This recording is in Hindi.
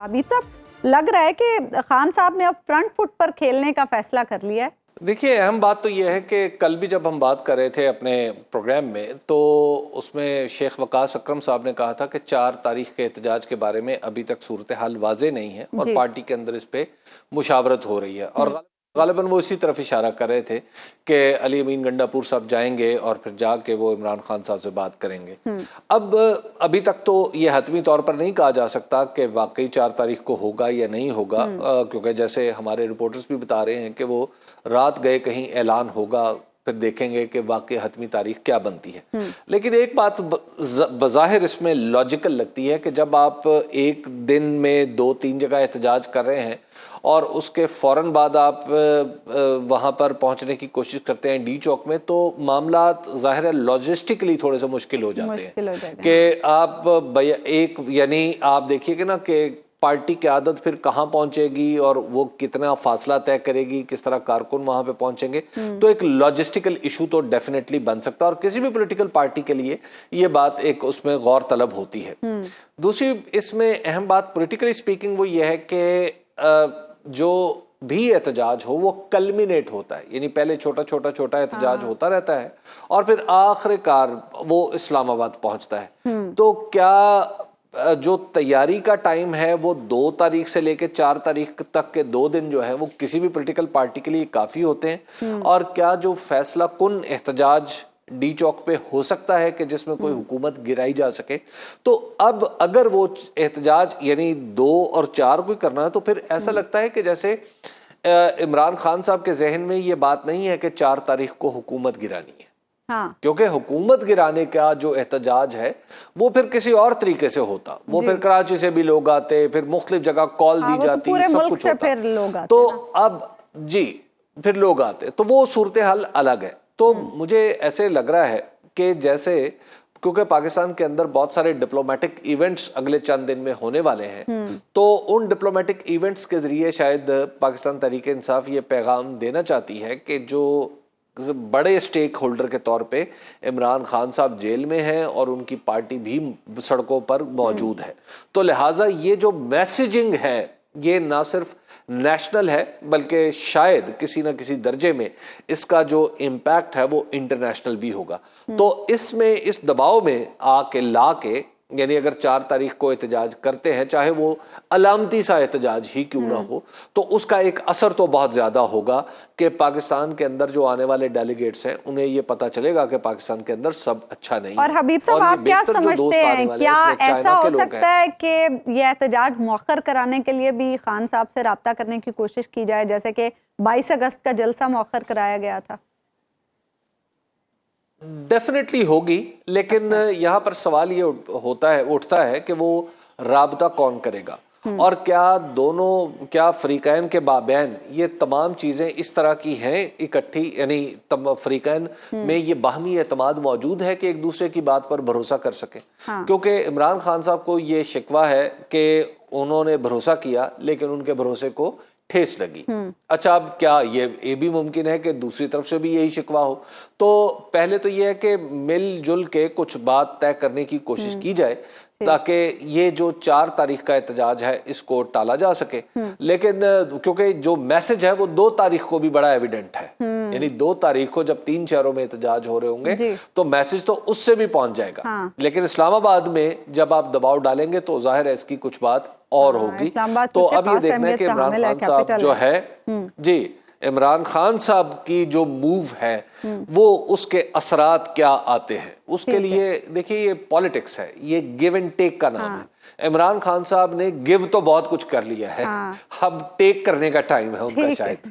अभी साहब लग रहा है कि खान साहब ने अब फ्रंट फुट पर खेलने का फैसला कर लिया है। देखिए, अहम बात तो यह है कि कल भी जब हम बात कर रहे थे अपने प्रोग्राम में, तो उसमें शेख वकास अकरम साहब ने कहा था कि 4 तारीख के एहतजाज के बारे में अभी तक सूरत हाल वाजे नहीं है और पार्टी के अंदर इस पे मुशावरत हो रही है। और गालिबन वो इसी तरफ इशारा कर रहे थे कि अली अमीन गंडापुर साहब जाएंगे और फिर जाके वो इमरान खान साहब से बात करेंगे। अब अभी तक तो ये हतमी तौर पर नहीं कहा जा सकता कि वाकई 4 तारीख को होगा या नहीं होगा, क्योंकि जैसे हमारे रिपोर्टर्स भी बता रहे हैं कि वो रात गए कहीं ऐलान होगा, फिर देखेंगे कि वाकई हतमी तारीख क्या बनती है। लेकिन एक बात बज़ाहिर इसमें लॉजिकल लगती है कि जब आप एक दिन में 2-3 जगह एहतजाज कर रहे हैं और उसके फौरन बाद आप वहां पर पहुंचने की कोशिश करते हैं डी चौक में, तो मामला जाहिर है लॉजिस्टिकली थोड़े से मुश्किल हो जाते हैं कि आप एक यानी आप देखिए कि ना कि पार्टी की आदत फिर कहां पहुंचेगी और वो कितना फासला तय करेगी, किस तरह कारकुन वहां पे पहुंचेंगे। तो एक लॉजिस्टिकल इशू तो डेफिनेटली बन सकता है और किसी भी पॉलिटिकल पार्टी के लिए ये बात एक उसमें गौर तलब होती है। दूसरी इसमें अहम बात पॉलिटिकली स्पीकिंग वो ये है कि जो भी एहतजाज हो वो कल्मिनेट होता है, यानी पहले छोटा एहतजाज होता रहता है और फिर आखिरकार वो इस्लामाबाद पहुंचता है। तो क्या जो तैयारी का टाइम है वो 2 तारीख से लेकर 4 तारीख तक के 2 दिन जो है वो किसी भी पॉलिटिकल पार्टी के लिए काफी होते हैं? और क्या जो फैसला कुन एहतजाज डी चौक पे हो सकता है कि जिसमें कोई हुकूमत गिराई जा सके? तो अब अगर वो एहतजाज यानी 2 और 4 को करना है, तो फिर ऐसा लगता है कि जैसे इमरान खान साहब के जहन में ये बात नहीं है कि 4 तारीख को हुकूमत गिरानी है। क्योंकि हुकूमत गिराने का जो एहतजाज है वो फिर किसी और तरीके से होता, वो फिर कराची से भी लोग आते, फिर मुख्तलिफ जगह कॉल दी जाती, सब कुछ होता। फिर लोग आते तो अब फिर लोग आते, तो वो सूरत हाल अलग है। तो मुझे ऐसे लग रहा है कि जैसे क्योंकि पाकिस्तान के अंदर बहुत सारे डिप्लोमेटिक इवेंट्स अगले चंद दिन में होने वाले हैं, तो उन डिप्लोमेटिक इवेंट्स के जरिए शायद पाकिस्तान तहरीक इंसाफ ये पैगाम देना चाहती है कि जो बड़े स्टेक होल्डर के तौर पे इमरान खान साहब जेल में हैं और उनकी पार्टी भी सड़कों पर मौजूद है, तो लिहाजा ये जो मैसेजिंग है ये ना सिर्फ नेशनल है बल्कि शायद किसी ना किसी दर्जे में इसका जो इम्पैक्ट है वो इंटरनेशनल भी होगा। तो इसमें इस दबाव में आके ला के यानी अगर 4 तारीख को एहतजाज करते हैं, चाहे वो अलामती सा एहतजाज ही क्यों ना हो, तो उसका एक असर तो बहुत ज्यादा होगा कि पाकिस्तान के अंदर जो आने वाले डेलीगेट्स हैं उन्हें ये पता चलेगा कि पाकिस्तान के अंदर सब अच्छा नहीं है। और हबीब साहब, आप क्या समझते हैं, क्या ऐसा हो सकता है कि ये एहतजाज मौखर कराने के लिए भी खान साहब से राब्ता करने की कोशिश की जाए, जैसे कि 22 अगस्त का जलसा मौखर कराया गया था? डेफिनेटली होगी, लेकिन यहाँ पर सवाल ये उठता है कि वो राबता कौन करेगा और क्या फरीकैन के बाबैन ये तमाम चीजें इस तरह की हैं इकट्ठी, यानी फरीकैन में ये बाहमी एतमाद मौजूद है कि एक दूसरे की बात पर भरोसा कर सके। क्योंकि इमरान खान साहब को ये शिकवा है कि उन्होंने भरोसा किया लेकिन उनके भरोसे को ठेस लगी। अच्छा, अब क्या ये भी मुमकिन है कि दूसरी तरफ से भी यही शिकवा हो? तो पहले तो ये है कि मिलजुल के कुछ बात तय करने की कोशिश की जाए ताकि ये जो 4 तारीख का एहतजाज है इसको टाला जा सके। लेकिन क्योंकि जो मैसेज है वो 2 तारीख को भी बड़ा एविडेंट है, यानी 2 तारीख को जब 3 शहरों में एहतजाज हो रहे होंगे तो मैसेज तो उससे भी पहुंच जाएगा। लेकिन इस्लामाबाद में जब आप दबाव डालेंगे तो जाहिर है इसकी कुछ बात और होगी। तो अब ये देखना है कि इमरान खान साहब जो है इमरान खान साहब की जो मूव है वो उसके असरात क्या आते हैं, उसके लिए देखिए ये पॉलिटिक्स है, ये गिव एंड टेक का नाम है। इमरान खान साहब ने गिव तो बहुत कुछ कर लिया है, अब टेक करने का टाइम है उनका शायद।